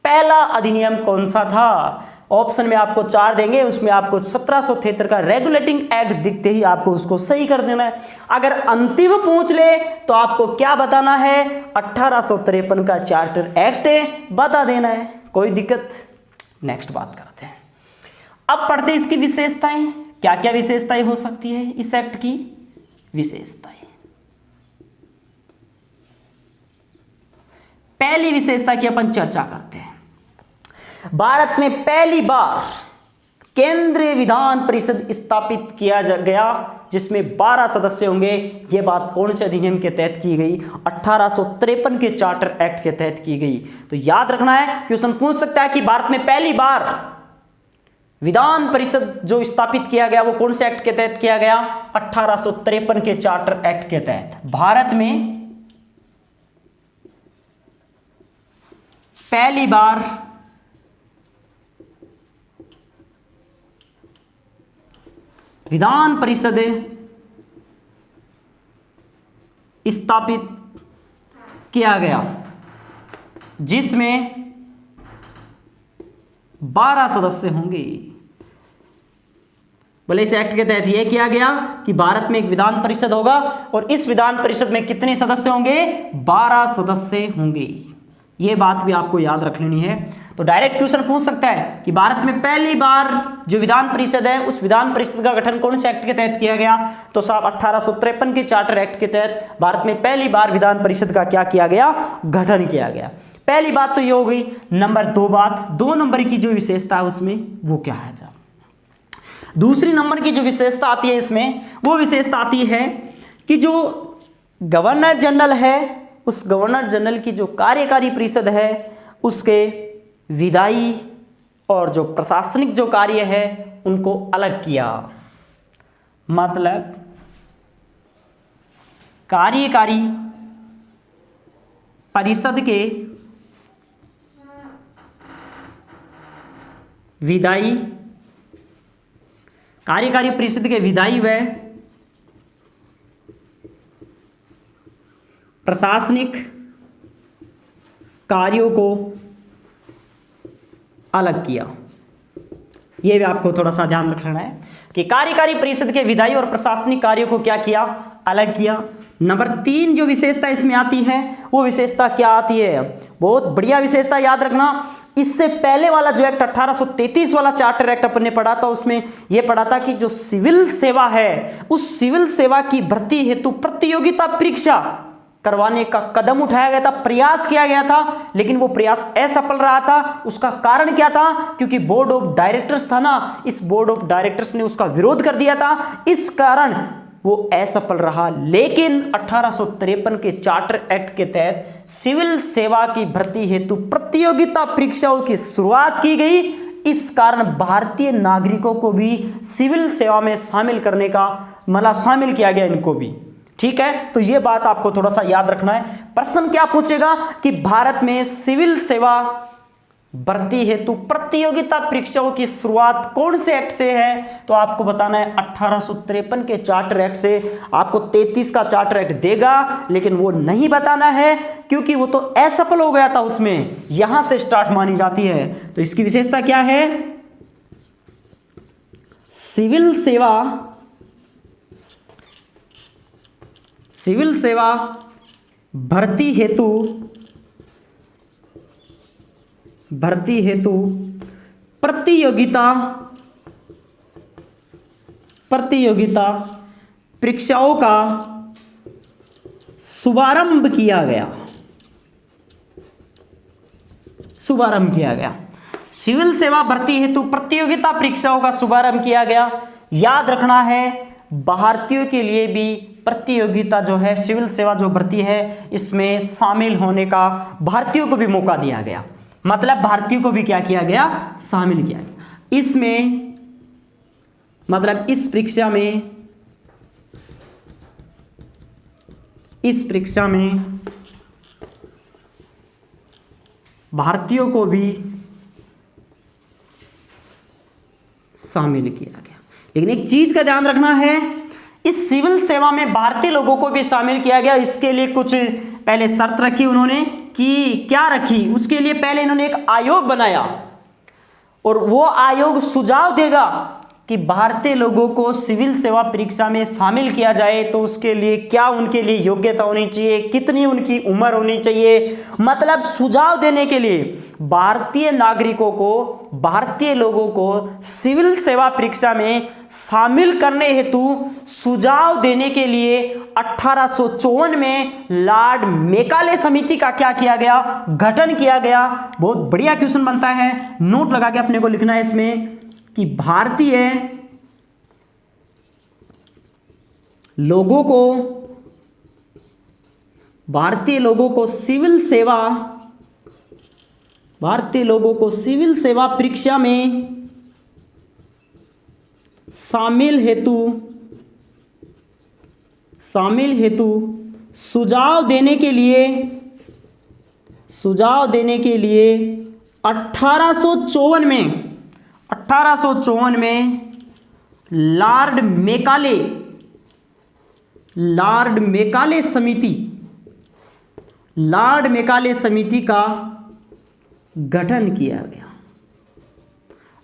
पहला अधिनियम कौन सा था? ऑप्शन में आपको 4 देंगे, उसमें आपको 1773 का रेगुलेटिंग एक्ट दिखते ही आपको उसको सही कर देना है। अगर अंतिम पूछ ले तो आपको क्या बताना है? 1853 का चार्टर एक्ट बता देना है, कोई दिक्कत। नेक्स्ट बात करते हैं। अब पढ़ते हैं इसकी विशेषताएं। क्या क्या विशेषताएं हो सकती है इस एक्ट की? विशेषताएं, पहली विशेषता की अपन चर्चा करते हैं। भारत में पहली बार केंद्रीय विधान परिषद स्थापित किया गया जिसमें 12 सदस्य होंगे। यह बात कौन से अधिनियम के तहत की गई? 1853 के चार्टर एक्ट के तहत की गई। तो याद रखना है, क्वेश्चन पूछ सकता है कि भारत में पहली बार विधान परिषद जो स्थापित किया गया वो कौन से एक्ट के तहत किया गया? 1853 के चार्टर एक्ट के तहत। भारत में पहली बार विधान परिषद स्थापित किया गया जिसमें 12 सदस्य होंगे। बोले इस एक्ट के तहत यह किया गया कि भारत में एक विधान परिषद होगा और इस विधान परिषद में कितने सदस्य होंगे? 12 सदस्य होंगे। यह बात भी आपको याद रख लेनी है। तो डायरेक्ट क्वेश्चन पूछ सकता है कि भारत में पहली बार जो विधान परिषद है उस विधान परिषद का गठन कौन से एक्ट के तहत किया गया? तो साहब 1853 के चार्टर एक्ट के तहत भारत में पहली बार विधान परिषद का क्या किया गया? गठन किया गया। पहली बात तो ये हो गई। नंबर 2 बात, 2 नंबर की जो विशेषता है उसमें वो क्या है? दूसरी नंबर की जो विशेषता आती है इसमें, वो विशेषता आती है कि जो गवर्नर जनरल है उस गवर्नर जनरल की जो कार्यकारी परिषद है उसके विधायी और जो प्रशासनिक जो कार्य है उनको अलग किया। मतलब कार्यकारी परिषद के विधायी, कार्यकारी परिषद के विधायी व प्रशासनिक कार्यों को अलग किया। यह भी आपको थोड़ा सा ध्यान रखना है कि कार्यकारी परिषद के विधायी और प्रशासनिक कार्यों को क्या किया? अलग किया। नंबर 3 जो विशेषता इसमें आती है वो विशेषता क्या आती है? बहुत बढ़िया विशेषता, याद रखना। इससे पहले वाला जो एक्ट 1833 वाला चार्टर एक्ट अपन ने पढ़ा था उसमें यह पढ़ा था कि जो सिविल सेवा है उस सिविल सेवा की भर्ती हेतु प्रतियोगिता परीक्षा करवाने का कदम उठाया गया था, प्रयास किया गया था, लेकिन वो प्रयास असफल रहा था। उसका कारण क्या था? क्योंकि बोर्ड ऑफ डायरेक्टर्स था ना, इस बोर्ड ऑफ डायरेक्टर्स ने उसका विरोध कर दिया था, इस कारण वो असफल रहा। लेकिन 1853 के चार्टर एक्ट के तहत सिविल सेवा की भर्ती हेतु प्रतियोगिता परीक्षाओं की शुरुआत की गई। इस कारण भारतीय नागरिकों को भी सिविल सेवा में शामिल करने का मतलब शामिल किया गया इनको भी। ठीक है, तो ये बात आपको थोड़ा सा याद रखना है। प्रश्न क्या पूछेगा कि भारत में सिविल सेवा भर्ती हेतु प्रतियोगिता परीक्षाओं की शुरुआत कौन से एक्ट से है? तो आपको बताना है 1853 के चार्टर एक्ट से। आपको 33 का चार्टर एक्ट देगा लेकिन वो नहीं बताना है क्योंकि वो तो असफल हो गया था उसमें, यहां से स्टार्ट मानी जाती है। तो इसकी विशेषता क्या है? सिविल सेवा भर्ती हेतु प्रतियोगिता परीक्षाओं का शुभारंभ किया गया। सिविल सेवा भर्ती हेतु प्रतियोगिता परीक्षाओं का शुभारंभ किया गया। याद रखना है भारतीयों के लिए भी प्रतियोगिता जो है सिविल सेवा जो भर्ती है इसमें शामिल होने का भारतीयों को भी मौका दिया गया। मतलब भारतीयों को भी क्या किया गया? शामिल किया गया इसमें। मतलब इस परीक्षा में इस परीक्षा में भारतीयों को भी शामिल किया गया। लेकिन एक चीज का ध्यान रखना है, इस सिविल सेवा में भारतीय लोगों को भी शामिल किया गया। इसके लिए कुछ पहले शर्त रखी उन्होंने, कि क्या रखी, उसके लिए पहले इन्होंने एक आयोग बनाया और वो आयोग सुझाव देगा कि भारतीय लोगों को सिविल सेवा परीक्षा में शामिल किया जाए तो उसके लिए क्या उनके लिए योग्यता होनी चाहिए, कितनी उनकी उम्र होनी चाहिए। मतलब सुझाव देने के लिए भारतीय नागरिकों को, भारतीय लोगों को सिविल सेवा परीक्षा में शामिल करने हेतु सुझाव देने के लिए 1854 में लॉर्ड मेकाले समिति का क्या किया गया, गठन किया गया। बहुत बढ़िया क्वेश्चन बनता है, नोट लगा के अपने को लिखना है इसमें कि भारतीय लोगों को सिविल सेवा परीक्षा में शामिल हेतु सुझाव देने के लिए 1854 में लॉर्ड मेकाले समिति का गठन किया गया।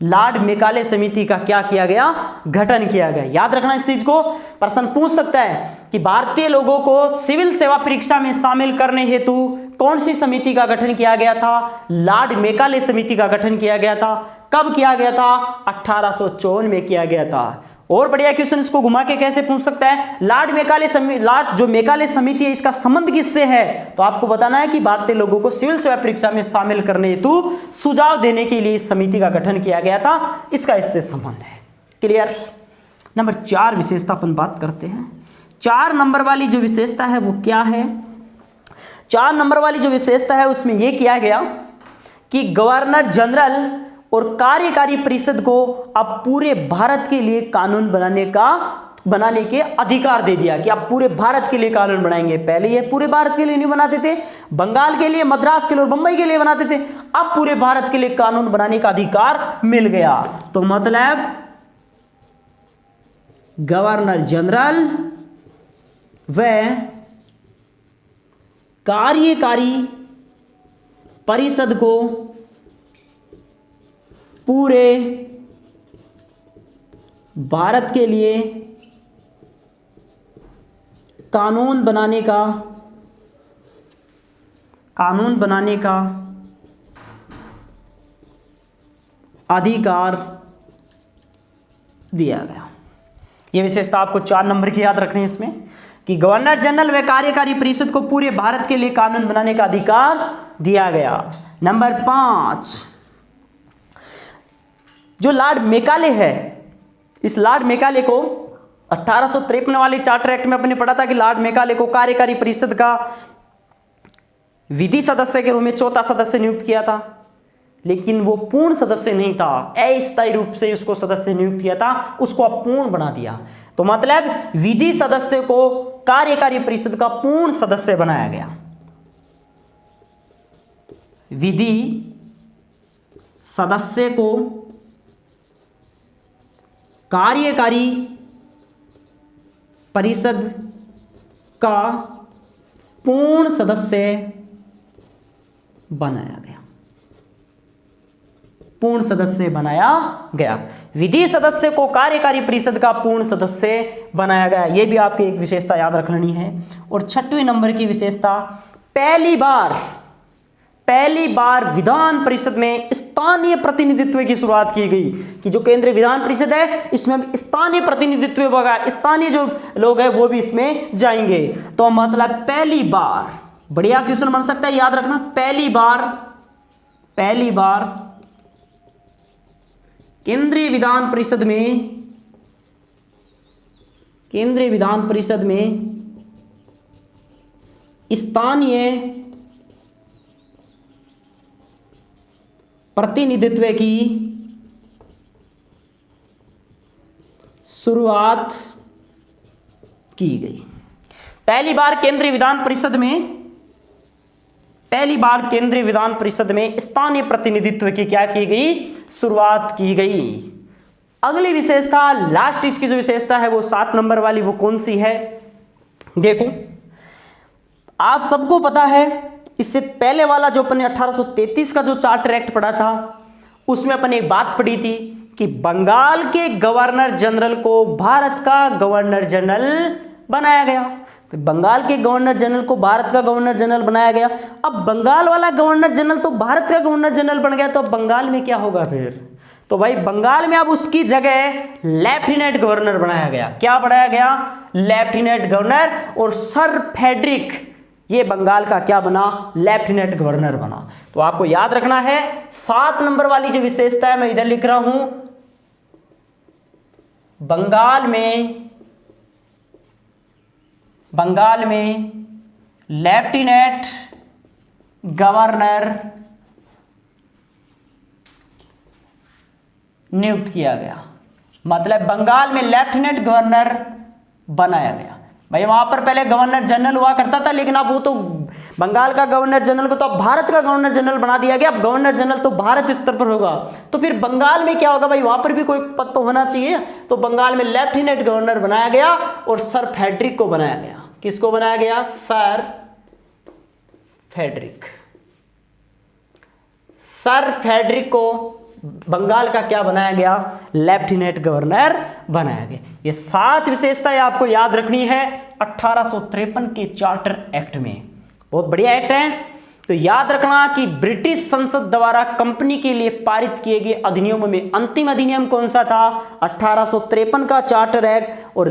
लॉर्ड मेकाले समिति का क्या किया गया, गठन किया गया। याद रखना इस चीज को, प्रश्न पूछ सकता है कि भारतीय लोगों को सिविल सेवा परीक्षा में शामिल करने हेतु कौन सी समिति का गठन किया गया था। लॉर्ड मेकाले समिति का गठन किया गया था। कब किया गया था, 1854 में किया गया था। और बढ़िया क्वेश्चन इसको घुमा के कैसे पूछ सकता है, लॉर्ड जो मेकाले समिति है इसका संबंध किससे है, तो आपको बताना है कि भारतीय लोगों को सिविल सेवा परीक्षा में शामिल करने हेतु सुझाव देने के लिए इस समिति का गठन किया गया था, इसका इससे संबंध है। क्लियर। नंबर 4 विशेषता अपन बात करते हैं। 4 नंबर वाली जो विशेषता है वो क्या है, 4 नंबर वाली जो विशेषता है उसमें यह किया गया कि गवर्नर जनरल और कार्यकारी परिषद को अब पूरे भारत के लिए कानून बनाने के अधिकार दे दिया कि आप पूरे भारत के लिए कानून बनाएंगे। पहले ये पूरे भारत के लिए नहीं बनाते थे, बंगाल के लिए, मद्रास के लिए और बंबई के लिए बनाते थे। अब पूरे भारत के लिए कानून बनाने का अधिकार मिल गया। तो मतलब गवर्नर जनरल व कार्यकारी परिषद को पूरे भारत के लिए कानून बनाने का अधिकार दिया गया। यह विशेषता आपको 4 नंबर की याद रखनी है इसमें कि गवर्नर जनरल व कार्यकारी परिषद को पूरे भारत के लिए कानून बनाने का अधिकार दिया गया। नंबर 5, जो लॉर्ड मेकाले है, इस लॉर्ड मेकाले को 1853 वाले चार्टर एक्ट में अपने पढ़ा था कि लॉर्ड मेकाले को कार्यकारी परिषद का विधि सदस्य के रूप में 4था सदस्य नियुक्त किया था, लेकिन वो पूर्ण सदस्य नहीं था, अस्थायी रूप से उसको सदस्य नियुक्त किया था, उसको अपूर्ण बना दिया। तो मतलब विधि सदस्य को कार्यकारी परिषद का पूर्ण सदस्य बनाया गया। विधि सदस्य को कार्यकारी परिषद का पूर्ण सदस्य बनाया गया। पूर्ण सदस्य बनाया गया। विधि सदस्य को कार्यकारी परिषद का पूर्ण सदस्य बनाया गया। यह भी आपकी एक विशेषता याद रख लेनी है। और 6वें नंबर की विशेषता, पहली बार विधान परिषद में स्थानीय प्रतिनिधित्व की शुरुआत की गई कि जो केंद्रीय विधान परिषद है इसमें स्थानीय प्रतिनिधित्व होगा, स्थानीय जो लोग हैं वो भी इसमें जाएंगे। तो मतलब पहली बार, बढ़िया क्वेश्चन बन सकता है, याद रखना, पहली बार केंद्रीय विधान परिषद में स्थानीय प्रतिनिधित्व की शुरुआत की गई। पहली बार केंद्रीय विधान परिषद में स्थानीय प्रतिनिधित्व की क्या की गई, शुरुआत की गई। अगली विशेषता, लास्ट इसकी जो विशेषता है वो 7 नंबर वाली, वो कौन सी है? देखो, आप सबको पता है, इससे पहले वाला जो अपने 1833 का जो चार्टर एक्ट पढ़ा था, उसमें अपन एक बात पढ़ी थी कि बंगाल के गवर्नर जनरल को भारत का गवर्नर जनरल बनाया गया। बंगाल के गवर्नर जनरल को भारत का गवर्नर जनरल बनाया गया। अब बंगाल वाला गवर्नर जनरल तो भारत का गवर्नर जनरल बन गया, तो अब बंगाल में क्या होगा फिर? तो भाई बंगाल में अब उसकी जगह लेफ्टिनेंट गवर्नर बनाया गया। क्या बनाया गया? Lieutenant governor. और सर फ्रेडरिक ये बंगाल का क्या बना? लेफ्टिनेंट गवर्नर बना। तो आपको याद रखना है 7 नंबर वाली जो विशेषता है, मैं इधर लिख रहा हूं, बंगाल में लेफ्टिनेंट गवर्नर नियुक्त किया गया। मतलब बंगाल में लेफ्टिनेंट गवर्नर बनाया गया। भाई वहां पर पहले गवर्नर जनरल हुआ करता था, लेकिन अब वो तो बंगाल का गवर्नर जनरल को तो अब भारत का गवर्नर जनरल बना दिया गया। अब गवर्नर जनरल तो भारत स्तर पर होगा, तो फिर बंगाल में क्या होगा भाई? वहां पर भी कोई पद तो होना चाहिए। तो बंगाल में लेफ्टिनेंट गवर्नर बनाया गया और सर फ्रेडरिक को बनाया गया। किसको बनाया गया? सर फ्रेडरिक को बंगाल का क्या बनाया गया? लेफ्टिनेंट गवर्नर बनाया गया। ये 7 विशेषताएं आपको याद रखनी है 1853 के चार्टर एक्ट में। बहुत बढ़िया एक्ट है। तो याद रखना कि ब्रिटिश संसद द्वारा कंपनी के लिए पारित किए गए अधिनियमों में अंतिम अधिनियम कौन सा था? 1853 का चार्टर एक्ट। और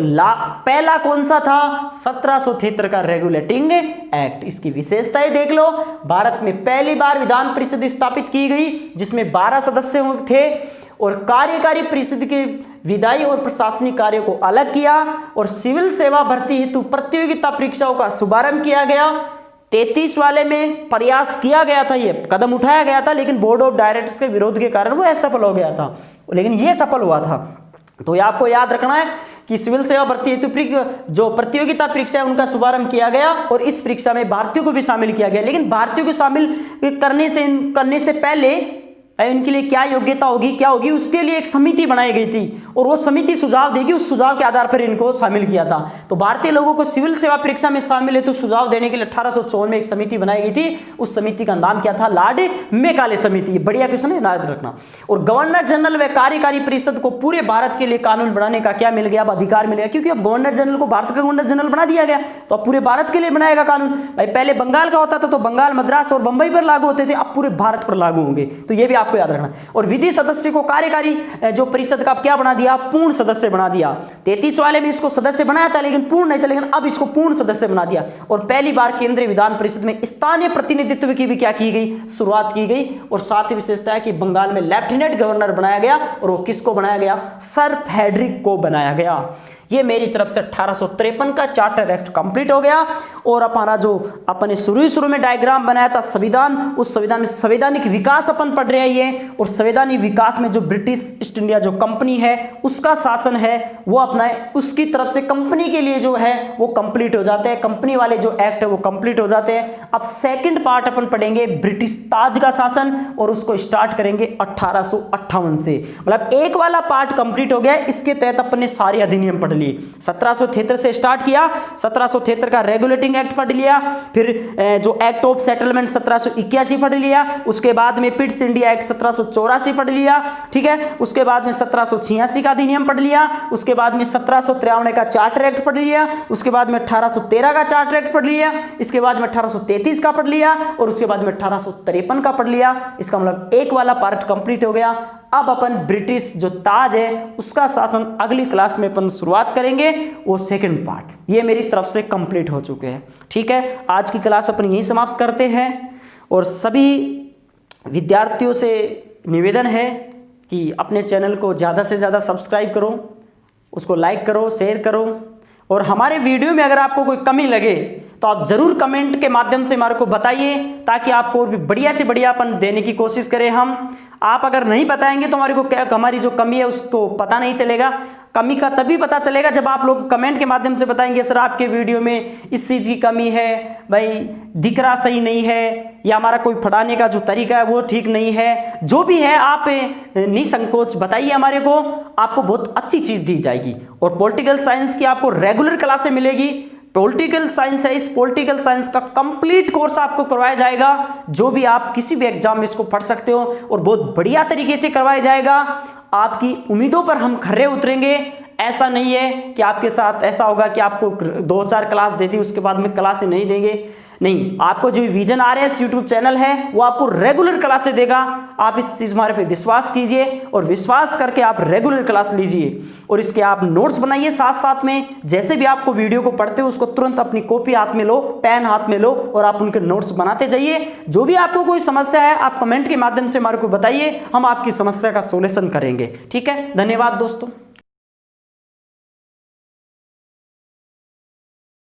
पहला कौन सा था? 1773 का रेगुलेटिंग एक्ट। इसकी विशेषताएं देख लो। भारत में पहली बार विधान परिषद स्थापित की गई, जिसमें 12 सदस्य थे, और कार्यकारी परिषद के विधायी और प्रशासनिक कार्यों को अलग किया, और सिविल सेवा भर्ती हेतु प्रतियोगिता परीक्षाओं का शुभारंभ किया गया। 33 वाले में प्रयास किया गया था, ये कदम उठाया गया था, लेकिन बोर्ड ऑफ डायरेक्टर्स के विरोध के कारण वो असफल हो गया था, लेकिन ये सफल हुआ था। तो ये आपको याद रखना है कि सिविल सेवा भर्ती हेतु जो प्रतियोगिता परीक्षा है उनका शुभारंभ किया गया, और इस परीक्षा में भारतीयों को भी शामिल किया गया। लेकिन भारतीयों को शामिल करने से पहले इनके लिए क्या योग्यता होगी, क्या होगी, उसके लिए एक समिति बनाई गई थी, और वो समिति सुझाव देगी। उस सुझाव के आधार पर इनको शामिल किया था। तो भारतीय लोगों को सिविल सेवा परीक्षा में शामिल है तो सुझाव देने के लिए 1854 में एक समिति बनाई गई थी। उस समिति का नाम क्या था? लॉर्ड मेकाले समिति। बढ़िया क्वेश्चन है, याद रखना। और गवर्नर जनरल व कार्यकारी परिषद को पूरे भारत के लिए कानून बनाने का क्या मिल गया? अब अधिकार मिल गया, क्योंकि अब गवर्नर जनरल को भारत का गवर्नर जनरल बना दिया गया, तो अब पूरे भारत के लिए बनाएगा कानून। भाई पहले बंगाल का होता था तो बंगाल, मद्रास और बंबई पर लागू होते थे, अब पूरे भारत पर लागू होंगे। तो ये भी आपको याद रखना। और विधि सदस्य को कार्यकारी जो परिषद का क्या बना दिया? पूर्ण सदस्य बना दिया। 33 वाले में इसको सदस्य बनाया था, लेकिन पूर्ण नहीं था, लेकिन अब इसको पूर्ण सदस्य बना दिया। और पहली बार केंद्रीय विधान परिषद में स्थानीय प्रतिनिधित्व की भी क्या की गई? शुरुआत की गई। और साथ ही विशेषता है कि बंगाल में लेफ्टिनेंट गवर्नर बनाया गया, और वो किसको बनाया गया? सर फ्रेडरिक को बनाया गया। ये मेरी तरफ से 1853 का चार्टर एक्ट कंप्लीट हो गया। और हमारा जो अपने शुरू में डायग्राम बनाया था संविधान, उस संविधान में संवैधानिक विकास अपन पढ़ रहे हैं। और संवैधानिक विकास में जो ब्रिटिश ईस्ट इंडिया जो कंपनी है उसका शासन है वो अपना है, उसकी तरफ से कंपनी के लिए जो है वो कंप्लीट हो जाते हैं। कंपनी वाले जो एक्ट है वो कंप्लीट हो जाते हैं। अब सेकंड पार्ट अपन पढ़ेंगे ब्रिटिश ताज का शासन, और उसको स्टार्ट करेंगे 1858 से। मतलब एक वाला पार्ट कंप्लीट हो गया, इसके तहत अपन ने सारे अधिनियम पढ़ लिए। 1773 से स्टार्ट किया, 1773 का रेगुलेटिंग एक्ट पढ़ लिया, फिर जो एक्ट ऑफ सेटलमेंट 1781 पढ़ लिया, उसके बाद में पिट्स इंडिया एक्ट 1784 पढ़ लिया, ठीक है। उसके बाद में 1786 का अधिनियम पढ़ लिया, उसके बाद में 1753 का चार्टर एक्ट पढ़ लिया, उसके बाद में 1813 का चार्टर एक्ट पढ़ लिया, इसके बाद में 1833 का पढ़ लिया, और उसके बाद में 1853 का पढ़ लिया। इसका मतलब एक वाला पार्ट कंप्लीट हो गया। अब अपन ब्रिटिश जो ताज है उसका शासन अगली क्लास में अपन शुरुआत करेंगे, वो सेकंड पार्ट। ये मेरी तरफ से कंप्लीट हो चुके हैं, ठीक है। आज की क्लास अपन यहीं समाप्त करते हैं, और सभी विद्यार्थियों से निवेदन है कि अपने चैनल को ज़्यादा से ज़्यादा सब्सक्राइब करो, उसको लाइक करो, शेयर करो, और हमारे वीडियो में अगर आपको कोई कमी लगे तो आप जरूर कमेंट के माध्यम से हमारे को बताइए, ताकि आपको और भी बढ़िया से बढ़ियापन देने की कोशिश करें हम। आप अगर नहीं बताएंगे तो हमारे को क्या, हमारी जो कमी है उसको पता नहीं चलेगा। कमी का तभी पता चलेगा जब आप लोग कमेंट के माध्यम से बताएंगे सर आपके वीडियो में इस चीज़ की कमी है, भाई दिख रहा सही नहीं है, या हमारा कोई पढ़ाने का जो तरीका है वो ठीक नहीं है। जो भी है आप निसंकोच बताइए हमारे को, आपको बहुत अच्छी चीज़ दी जाएगी। और पॉलिटिकल साइंस की आपको रेगुलर क्लासें मिलेगी। पॉलिटिकल साइंस है, इस पॉलिटिकल साइंस का कंप्लीट कोर्स आपको करवाया जाएगा, जो भी आप किसी भी एग्जाम में इसको पढ़ सकते हो, और बहुत बढ़िया तरीके से करवाया जाएगा। आपकी उम्मीदों पर हम खरे उतरेंगे। ऐसा नहीं है कि आपके साथ ऐसा होगा कि आपको 2-4 क्लास दे दी उसके बाद में क्लासें नहीं देंगे, नहीं। आपको जो विजन RS यूट्यूब चैनल है वो आपको रेगुलर क्लासें देगा। आप इस चीज़ हमारे पे विश्वास कीजिए, और विश्वास करके आप रेगुलर क्लास लीजिए, और इसके आप नोट्स बनाइए साथ साथ में। जैसे भी आपको वीडियो को पढ़ते हो उसको तुरंत अपनी कॉपी हाथ में लो, पेन हाथ में लो, और आप उनके नोट्स बनाते जाइए। जो भी आपको कोई समस्या है आप कमेंट के माध्यम से हमारे को बताइए, हम आपकी समस्या का सोल्यूशन करेंगे। ठीक है, धन्यवाद दोस्तों।